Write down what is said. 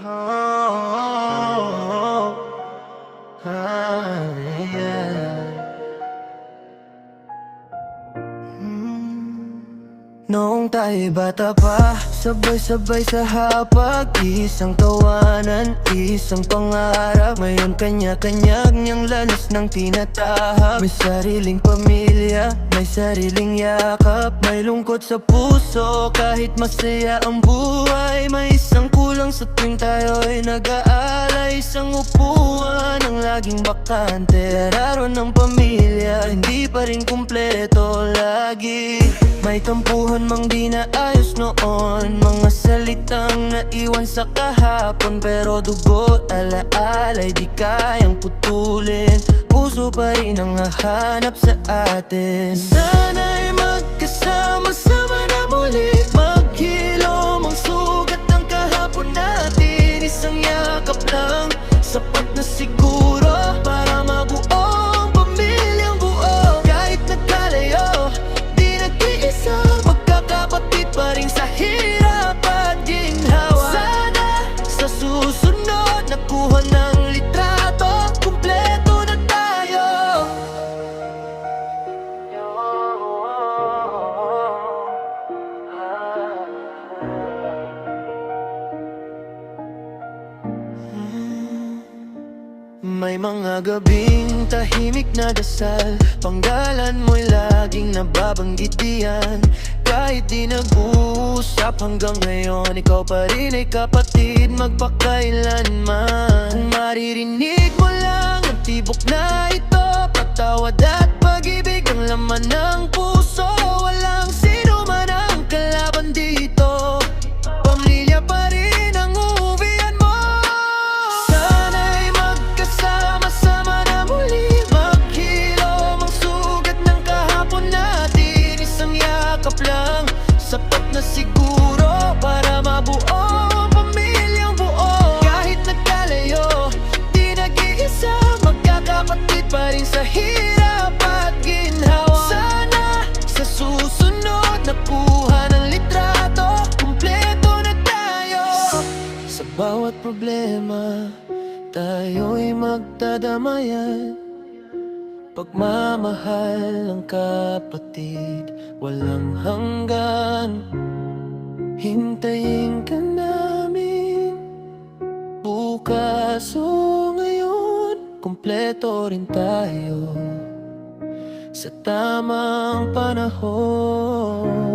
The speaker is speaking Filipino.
Oh, yeah. Noong tayo'y bata pa, sabay-sabay sa hapag, isang tawanan, isang pangarap. Ngayon kanya-kanya niyang lanas ng tinatahak. May sariling pamilya, may sariling yakap. May lungkot sa puso kahit masaya ang buhay. May isang kulang sa tuwing tayo'y nag-aalay. Isang upuan ang laging bakante. Laro ng pamilya, hindi pa rin kumpleto lagi. May tampuhan mang di naayos noon, mga salitang naiwan sa kahapon. Pero dugo't alaalay di kayang putulin. Puso pa rin ang hahanap sa atin. Sana'y magkasama-sama na muli, maghilom ang sugat ng kahapon natin. Isang yakap lang, sapat na siguro para mabuo ang pamilyang buo. Kahit nagkalayo, isa, magkakapatid pa rin sa hirap at ginhawa. Sana sa susunod nakuha ng litrato, kumpleto na tayo. May mga gabing tahimik na dasal, panggalan mo'y laging nababanggit diyan. Kahit di nag-uusap hanggang ngayon, ikaw pa rin ay kapatid magpakailanman. Kung maririnig mo lang ang tibok na ito, patawad at pag-ibig ang laman ng puso. Walang sino man ang kalaban dito, pamilya pa rin ang uuwian mo. Sana'y magkasama-sama na muli, maghilom ang sugat ng kahapon natin. Isang yakap lang, sapat na siguro para mabuo ang pamilyang buo. Kahit nagkalayo, di nag-iisa, magkakapatid pa rin sa hirap at ginhawa. Sana sa susunod nakuha ng litrato, kumpleto na tayo. Sa bawat problema, tayo'y magdadamayan. Pagmamahal ng kapatid, walang hanggan. Hintayin ka namin bukas o ngayon, kumpleto rin tayo sa tamang panahon.